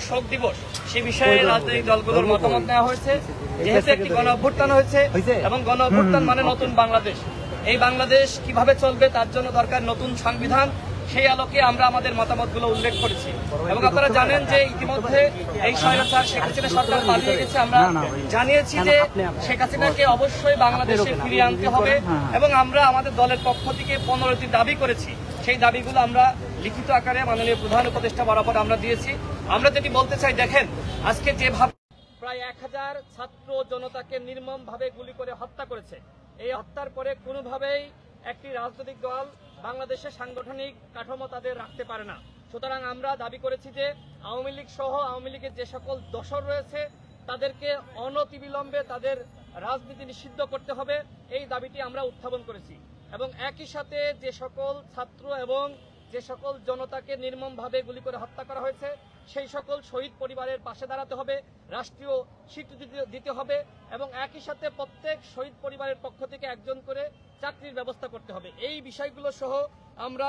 শোক দিবস সে বিষয়ে রাজনৈতিক দলগুলোর মতামত নেওয়া হয়েছে। যেহেতু একটি গণ অভ্যুত্থান হয়েছে এবং গণ অভ্যুত্থান মানে নতুন বাংলাদেশ, এই বাংলাদেশ কিভাবে চলবে তার জন্য দরকার নতুন সংবিধান। সেই আলোকে আমরা আমাদের মতামতগুলো উল্লেখ করেছি এবং আপনারা জানেন যে ইতিমধ্যে এই স্বৈরাচার শেখ হাসিনা সরকার পালিয়ে গেছে। আমরা জানিয়েছি যে শেখ হাসিনাকে অবশ্যই বাংলাদেশে ফিরিয়ে আনতে হবে এবং আমরা আমাদের দলের পক্ষ থেকে 15টি দাবি করেছি। সেই দাবিগুলো আমরা লিখিত আকারে মাননীয় প্রধান উপদেষ্টা বরাবর আমরা দিয়েছি। আমরা যেটি বলতে চাই, দেখেন আজকে যেভাবে প্রায় 1000 ছাত্র জনতাকে নির্মমভাবে গুলি করে হত্যা করেছে, এই হত্যার পরে কোনোভাবেই একটি রাজনৈতিক দল বাংলাদেশের সাংগঠনিক কাঠামো তাদের রাখতে পারে না। সুতরাং আমরা দাবি করেছি যে আওয়ামী লীগ সহ আওয়ামী লীগের যে সকল দোসর রয়েছে তাদেরকে অনতিবিলম্বে তাদের রাজনীতি নিষিদ্ধ করতে হবে, এই দাবিটি আমরা উত্থাপন করেছি। এবং একই সাথে যে সকল ছাত্র এবং যে সকল জনতাকে নির্মমভাবে গুলি করে হত্যা করা হয়েছে সেই সকল শহীদ পরিবারের পাশে দাঁড়াতে হবে, রাষ্ট্রীয় স্বীকৃতি দিতে হবে এবং একই সাথে প্রত্যেক শহীদ পরিবারের পক্ষ থেকে একজন করে চাকরির ব্যবস্থা করতে হবে। এই বিষয়গুলো সহ আমরা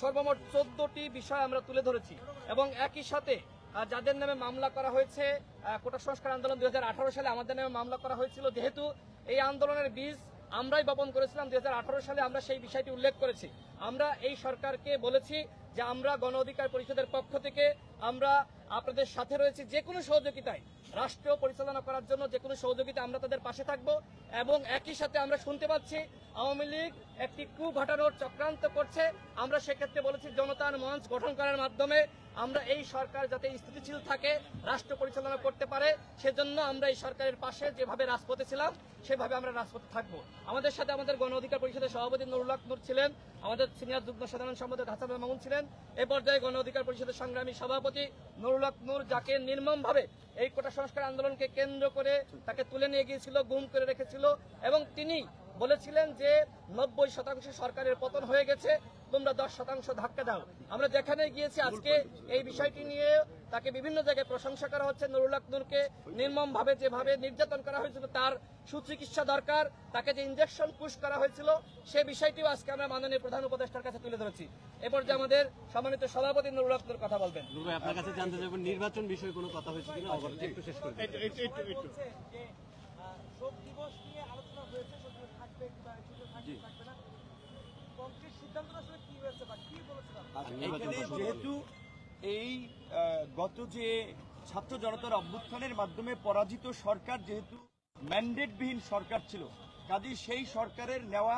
সর্বমোট 14টি বিষয় আমরা তুলে ধরেছি এবং একই সাথে যাদের নামে মামলা করা হয়েছে, কোটা সংস্কার আন্দোলন 2018 সালে আমাদের নামে মামলা করা হয়েছিল, যেহেতু এই আন্দোলনের বীজ আমরাই বপন করেছিলাম 2018 সালে, আমরা সেই বিষয়টি উল্লেখ করেছি। আমরা এই সরকারকে বলেছি যে আমরা গণ অধিকার পরিষদের পক্ষ থেকে আমরা আপনাদের সাথে রয়েছি, যে কোনো সহযোগিতায় রাষ্ট্র পরিচালনা করার জন্য যে কোনো সহযোগিতা আমরা তাদের পাশে থাকব। এবং একই সাথে আমরা শুনতে পাচ্ছি আওয়ামী লীগ একটি কূপ ঘটানোর চক্রান্ত করছে। আমরা সেক্ষেত্রে বলেছি জনতার মঞ্চ গঠন করার মাধ্যমে আমরা এই সরকার যাতে স্থিতিশীল থাকে, রাষ্ট্র পরিচালনা করতে পারে, সেজন্য আমরা এই সরকারের পাশে যেভাবে রাজপথে ছিলাম সেভাবে আমরা রাজপথে থাকবো। আমাদের সাথে আমাদের গণ অধিকার পরিষদের সভাপতি নুরুল হক নূর ছিলেন, আমাদের সিনিয়র যুগ্ম সাধারণ সম্পাদক হাসান মামুন ছিলেন, এ পর্যায়ে গণ অধিকার পরিষদের সংগ্রামী সভাপতি নুরুল হক নূর, যাকে নির্মমভাবে এই কোটা সংস্কার আন্দোলনকে কেন্দ্র করে তাকে তুলে নিয়ে গিয়েছিল, গুম করে রেখেছিল এবং তিনি বলেছিলেন যে 90% সরকারের পতন হয়ে গেছে, তোমরা 10% ধাক্কা দাও। আমরা যেখানে গিয়েছি আজকে এই বিষয়টি নিয়ে তাকে বিভিন্ন জায়গায় প্রশংসা করা হচ্ছে। নুরুল হক নূরকে নির্মমভাবে যেভাবে নির্যাতন করা হয়েছিল তার সুচিকিৎসা দরকার, তাকে যে ইনজেকশন পুশ করা হয়েছিল সে বিষয়টিও আজকে আমরা মাননীয় প্রধান উপদেষ্টার কাছে তুলে ধরেছি। এরপর যে আমাদের সম্মানিত সভাপতি নুরুল হক নূর কথা বলবেন। আপনার কাছে জানতে চাইব নির্বাচন বিষয়ে কোনো কথা হয়েছে কিনা, একটু শেষ করে শোক দিবস নিয়ে আলোচনা হয়েছে, থাকবে না, কংক্রিট সিদ্ধান্ত আসলে কি হয়েছে বা কি বলেছিলাম এখানে যেহেতু এই গত যে ছাত্র জনতার অভ্যুত্থানের মাধ্যমে পরাজিত সরকার যেহেতু ম্যান্ডেটবিহীন সরকার ছিল, কাজেই সেই সরকারের নেওয়া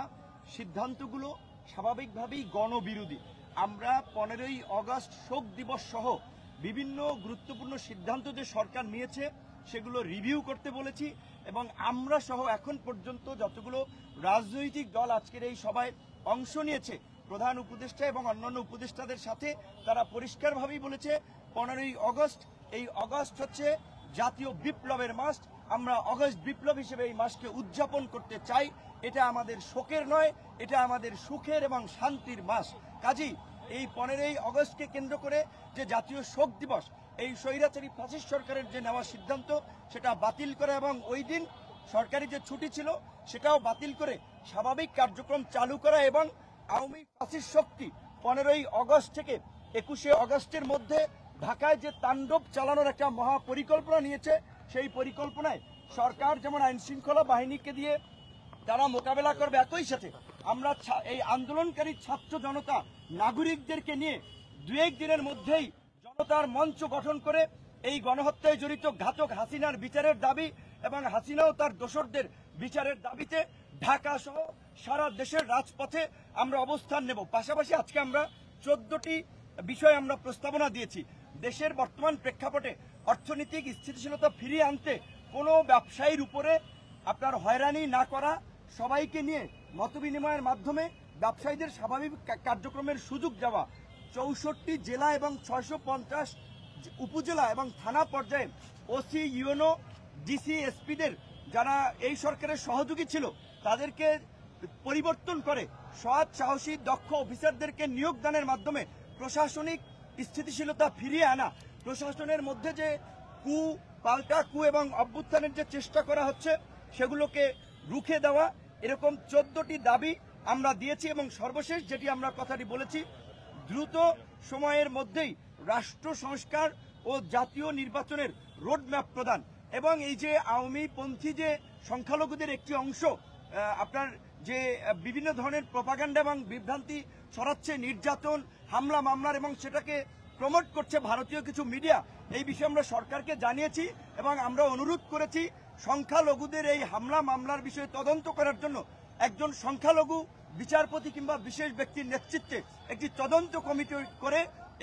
সিদ্ধান্তগুলো স্বাভাবিকভাবেই গণবিরোধী। আমরা 15ই আগস্ট শোক দিবস সহ বিভিন্ন গুরুত্বপূর্ণ সিদ্ধান্ত যে সরকার নিয়েছে সেগুলো রিভিউ করতে বলেছি এবং আমরা সহ এখন পর্যন্ত যতগুলো রাজনৈতিক দল আজকের এই সভায় অংশ নিয়েছে প্রধান উপদেষ্টা এবং অন্যান্য উপদেষ্টাদের সাথে তারা পরিষ্কারভাবেই বলেছে 15ই আগস্ট, এই আগস্ট হচ্ছে জাতীয় বিপ্লবের মাস। আমরা আগস্ট বিপ্লব হিসেবে এই মাসকে উদযাপন করতে চাই। এটা আমাদের শোকের নয়, এটা আমাদের সুখের এবং শান্তির মাস। কাজেই এই 15ই আগস্টকে কেন্দ্র করে যে জাতীয় শোক দিবস, এই স্বৈরাচারী ফ্যাসিস্ট সরকারের যে নেওয়া সিদ্ধান্ত সেটা বাতিল করা এবং ওই দিন সরকারি যে ছুটি ছিল সেটাও বাতিল করে স্বাভাবিক কার্যক্রম চালু করা এবং আওয়ামী ফ্যাসিস্ট শক্তি 15ই আগস্ট থেকে 21শে আগস্টের মধ্যে ঢাকায় যে তাণ্ডব চালানোর একটা মহা পরিকল্পনা নিয়েছে, সেই পরিকল্পনায় সরকার যেমন আইন শৃঙ্খলা বাহিনীকে দিয়ে তারা মোকাবেলা করবে, একই সাথে আমরা এই আন্দোলনকারী ছাত্র জনতা নাগরিকদেরকে নিয়ে 2-1 দিনের মধ্যেই জনতার মঞ্চ গঠন করে এই গণহত্যায় জড়িত ঘাতক হাসিনার বিচারের দাবি এবং হাসিনাও তার দোসরদের বিচারের দাবিতে ঢাকা সহ সারা দেশের রাজপথে আমরা অবস্থান নেব। পাশাপাশি আজকে আমরা 14টি বিষয় আমরা প্রস্তাবনা দিয়েছি। দেশের বর্তমান প্রেক্ষাপটে অর্থনৈতিক স্থিতিশীলতা ফিরিয়ে আনতে কোনো ব্যবসায়ীর উপরে আপনার হয়রানি না করা, সবাইকে নিয়ে মতবিনিময়ের মাধ্যমে ব্যবসায়ীদের স্বাভাবিক কার্যক্রমের সুযোগ দেওয়া, 64 জেলা এবং 650 উপজেলা এবং থানা পর্যায়ে ওসি, ইউএনও, ডিসি, এসপিদের যারা এই সরকারের সহযোগী ছিল তাদেরকে পরিবর্তন করে সৎ, সাহসী, দক্ষ অফিসারদেরকে নিয়োগদানের মাধ্যমে প্রশাসনিক স্থিতিশীলতা ফিরিয়ে আনা, প্রশাসনের মধ্যে যে পাল্টা কু এবং অভ্যুত্থানের যে চেষ্টা করা হচ্ছে সেগুলোকে রুখে দেওয়া, এরকম 14টি দাবি আমরা দিয়েছি এবং সর্বশেষ যেটি আমরা কথাটি বলেছি, দ্রুত সময়ের মধ্যেই রাষ্ট্র সংস্কার ও জাতীয় নির্বাচনের রোডম্যাপ প্রদান এবং এই যে আওয়ামী পন্থী যে সংখ্যালঘুদের একটি অংশ আপনার যে বিভিন্ন ধরনের প্রপাগান্ডা এবং বিভ্রান্তি ছড়াচ্ছে, নির্যাতন, হামলা মামলার এবং সেটাকে প্রমোট করছে ভারতীয় কিছু মিডিয়া, এই বিষয়ে আমরা সরকারকে জানিয়েছি এবং আমরা অনুরোধ করেছি সংখ্যালঘুদের এই হামলা মামলার বিষয়ে তদন্ত করার জন্য একজন সংখ্যালঘু বিচারপতি কিংবা বিশেষ ব্যক্তির নেতৃত্বে একটি তদন্ত কমিটি করে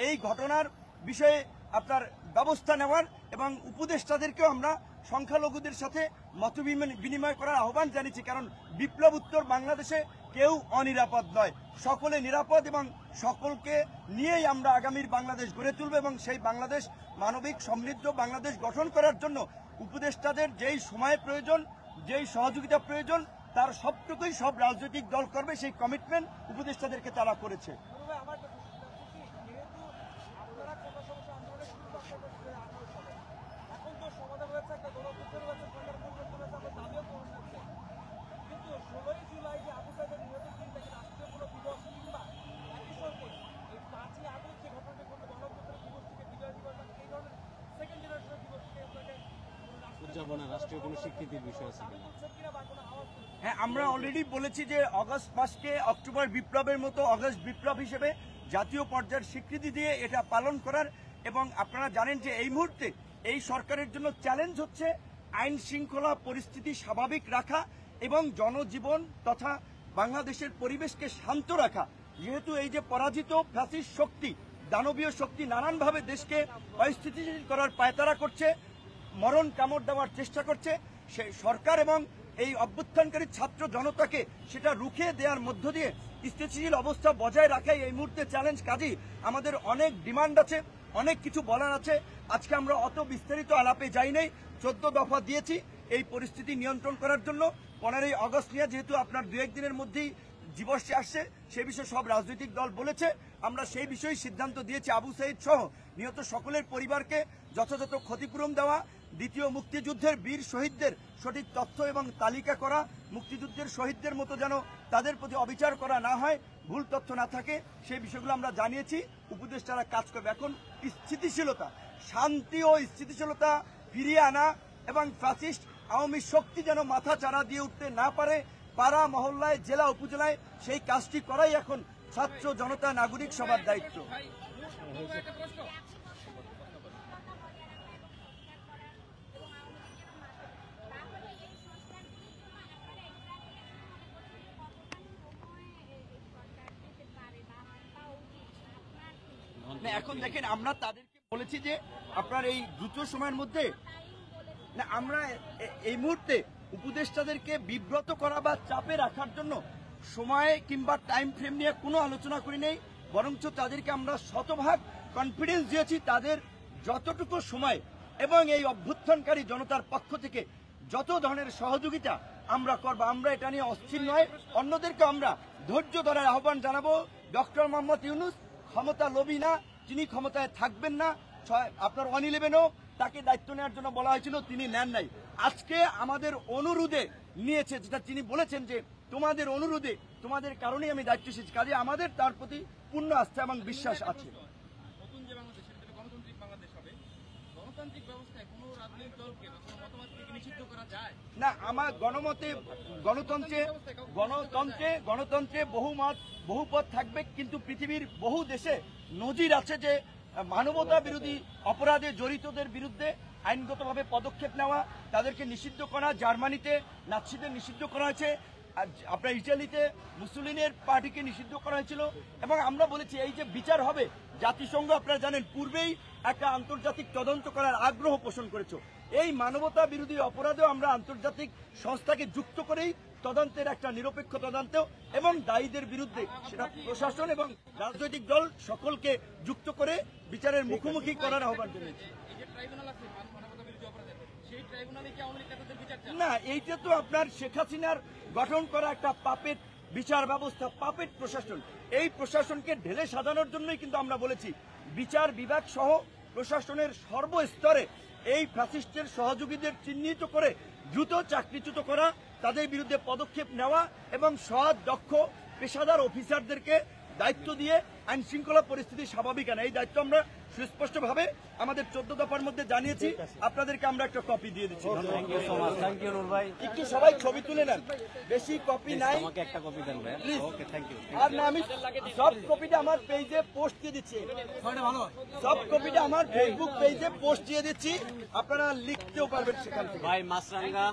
এই ঘটনার বিষয়ে আপনার ব্যবস্থা নেওয়ার এবং উপদেষ্টাদেরকেও আমরা সংখ্যালঘুদের সাথে মত বিনিময় করার আহ্বান জানিয়েছি। কারণ বিপ্লব উত্তর বাংলাদেশে কেউ অনিরাপদ নয়, সকলে নিরাপদ এবং সকলকে নিয়েই আমরা আগামীর বাংলাদেশ গড়ে তুলব এবং সেই বাংলাদেশ মানবিক সমৃদ্ধ বাংলাদেশ গঠন করার জন্য উপদেষ্টাদের যেই সময় প্রয়োজন, যেই সহযোগিতা প্রয়োজন তার সবটুকুই সব রাজনৈতিক দল করবে, সেই কমিটমেন্ট উপদেষ্টাদেরকে তারা করেছে। আমার একটা প্রশ্ন আছে কি, যেহেতু আপনারা কোন সমস্যা আন্দোলনের শুরু করতে পারছেন 2018 সালে, এখন তো সমাধান হয়েছে, একটা গণতন্ত্র হয়েছে, সরকার পরিবর্তন হয়েছে, আমরা দাবিও পূরণ করছি, কিন্তু 16ই জুলাই যে আবু সাইদের নিহতের দিনটাকে রাষ্ট্রীয় কোনো দিবস কিংবা একই সঙ্গে এই 5ই আগস্ট যে ঘটনাটি ঘটলো গণতন্ত্রের দিবস থেকে বিজয় দিবস এই ধরনের সেকেন্ড জেনারেশনের দিবস থেকে আপনাকে উদযাপনের রাষ্ট্রীয় কোনো স্বীকৃতির বিষয় আছে কিনা? কিনা বা কোনো আওয়াজ করছে? হ্যাঁ, আমরা অলরেডি বলেছি যে আগস্ট মাসকে অক্টোবর বিপ্লবের মতো আগস্ট বিপ্লব হিসেবে জাতীয় পর্যায়ের স্বীকৃতি দিয়ে এটা পালন করার, এবং আপনারা জানেন যে এই মুহূর্তে এই সরকারের জন্য চ্যালেঞ্জ হচ্ছে আইন শৃঙ্খলা পরিস্থিতি স্বাভাবিক রাখা এবং জনজীবন তথা বাংলাদেশের পরিবেশকে শান্ত রাখা। যেহেতু এই যে পরাজিত ফ্যাসিস্ট শক্তি, দানবীয় শক্তি নানানভাবে দেশকে অস্থিতিশীল করার পায়তারা করছে, মরণ কামড় দেওয়ার চেষ্টা করছে, সেই সরকার এবং এই অভ্যুত্থানকারী ছাত্র জনতাকে সেটা রুখে দেওয়ার মধ্য দিয়ে স্থিতিশীল অবস্থা বজায় রাখাই এই মুহূর্তে চ্যালেঞ্জ। কাজেই আমাদের অনেক ডিমান্ড আছে, অনেক কিছু বলার আছে। আজকে আমরা অত বিস্তারিত আলাপে যাই নাই, 14 দফা দিয়েছি এই পরিস্থিতি নিয়ন্ত্রণ করার জন্য। 15ই আগস্ট নিয়ে যেহেতু আপনার 2-1 দিনের মধ্যেই দিবস আসছে, সে বিষয়ে সব রাজনৈতিক দল বলেছে, আমরা সেই বিষয়ে সিদ্ধান্ত দিয়েছি আবু সাইদ সহ নিহত সকলের পরিবারকে যথাযথ ক্ষতিপূরণ দেওয়া, দ্বিতীয় মুক্তিযুদ্ধের বীর শহীদদের সঠিক তথ্য এবং তালিকা করা, মুক্তিযুদ্ধের শহীদদের মতো যেন তাদের প্রতি অবিচার করা না হয়, ভুল তথ্য না থাকে, সেই বিষয়গুলো আমরা জানিয়েছি। উপদেষ্টারা কাজ করবে। এখন স্থিতিশীলতা, শান্তি ও স্থিতিশীলতা ফিরিয়ে আনা এবং ফ্যাসিস্ট আওয়ামী শক্তি যেন মাথা চাড়া দিয়ে উঠতে না পারে পাড়া মহল্লায়, জেলা উপজেলায়, সেই কাজটি করাই এখন ছাত্র জনতা নাগরিক সবার দায়িত্ব। না, এখন দেখেন আমরা তাদেরকে বলেছি যে আপনার এই দ্রুত সময়ের মধ্যে না, আমরা এই মুহূর্তে উপদেষ্টাদেরকে বিব্রত করা বা চাপে রাখার জন্য সময় কিংবা টাইম ফ্রেম নিয়ে কোনো আলোচনা করি নেই, বরঞ্চ তাদেরকে আমরা শতভাগ কনফিডেন্স দিয়েছি তাদের যতটুকু সময় এবং এই অভ্যুত্থানকারী জনতার পক্ষ থেকে যত ধরনের সহযোগিতা আমরা করব। আমরা এটা নিয়ে অস্থির নয়, অন্যদেরকে আমরা ধৈর্য ধরার আহ্বান জানাবো। ডক্টর মোহাম্মদ ইউনূস ক্ষমতা লোভী না, তিনি ক্ষমতায় থাকবেন না। আপনার 111ও তাকে দায়িত্ব নেওয়ার জন্য বলা হয়েছিল, তিনি নেন নাই। আজকে আমাদের অনুরোধে নিয়েছে, যেটা তিনি বলেছেন যে তোমাদের অনুরোধে, তোমাদের কারণেই আমি দায়িত্ব এসেছি। কাজে আমাদের তার প্রতি পূর্ণ আস্থা এবং বিশ্বাস আছে। নতুন যে বাংলাদেশ, সেটা গণতান্ত্রিক বাংলাদেশ হবে, গণতান্ত্রিক ব্যবস্থায় কোনো রাজনৈতিক দলকে বা কোনো মতামতকে নিষিদ্ধ করা যায় না। আমার গণতন্ত্রে বহুমত বহুপথ থাকবে, কিন্তু পৃথিবীর বহু দেশে নজির আছে যে মানবতা বিরোধী অপরাধে জড়িতদের বিরুদ্ধে আইনগতভাবে পদক্ষেপ নেওয়া, তাদেরকে নিষিদ্ধ করা। জার্মানিতে নাৎসিদের নিষিদ্ধ করা হয়েছে, আপনার ইটালিতে মুসলিনের পার্টিকে নিষিদ্ধ করা হয়েছিল। এবং আমরা বলেছি এই যে বিচার হবে, জাতিসংঘ আপনারা জানেন পূর্বেই একটা আন্তর্জাতিক তদন্ত করার আগ্রহ পোষণ করেছে। এই মানবতা বিরোধী অপরাধেও আমরা আন্তর্জাতিক সংস্থাকে যুক্ত করেই তদন্তের একটা নিরপেক্ষ তদন্ত এবং দায়ীদের বিরুদ্ধে সেটা প্রশাসন এবং রাজনৈতিক দল সকলকে যুক্ত করে বিচারের মুখোমুখি করার আহ্বান জানিয়েছে। এই যে ট্রাইব্যুনাল আছে মানবতা বিরোধী অপরাধের, সেই ট্রাইব্যুনালে কি আওয়ামী লীগ নেতাদের বিচার চায়? না, এইটা তো আপনার শেখ হাসিনার গঠন করা একটা পাপেট বিচার ব্যবস্থা, পাপেট প্রশাসন। এই প্রশাসনকে ঢেলে সাজানোর জন্যই কিন্তু আমরা বলেছি বিচার বিভাগ সহ প্রশাসনের সর্বস্তরে এই ফ্যাসিস্টের সহযোগীদের চিহ্নিত করে দ্রুত চাকরিচ্যুত করা, তাদের বিরুদ্ধে পদক্ষেপ নেওয়া এবং সৎ দক্ষ পেশাদার অফিসারদেরকে দায়িত্ব দিয়ে আইন শৃঙ্খলা পরিস্থিতি স্বাভাবিক আনা, এই দায়িত্ব আমরা সুস্পষ্টভাবে আমাদের 14 দফার মধ্যে জানিয়েছি। আপনাদেরকে আমরা একটা কপি দিয়ে দিচ্ছি। Thank you so much, thank you Noor ভাই। একটু সবাই ছবি তুলে নেন, বেশি কপি নাই আমাকে একটা কপি দেন ভাই, প্লিজ। Okay thank you. আর না, আমি সব কপিটা আমার পেজে পোস্ট দিয়ে দিচ্ছি, সব কপিটা আমার ফেসবুক পেজে পোস্ট দিয়ে দিচ্ছি, আপনারা লিখতেও পারবেন সেখান থেকে। ভাই মাছরাঙ্গা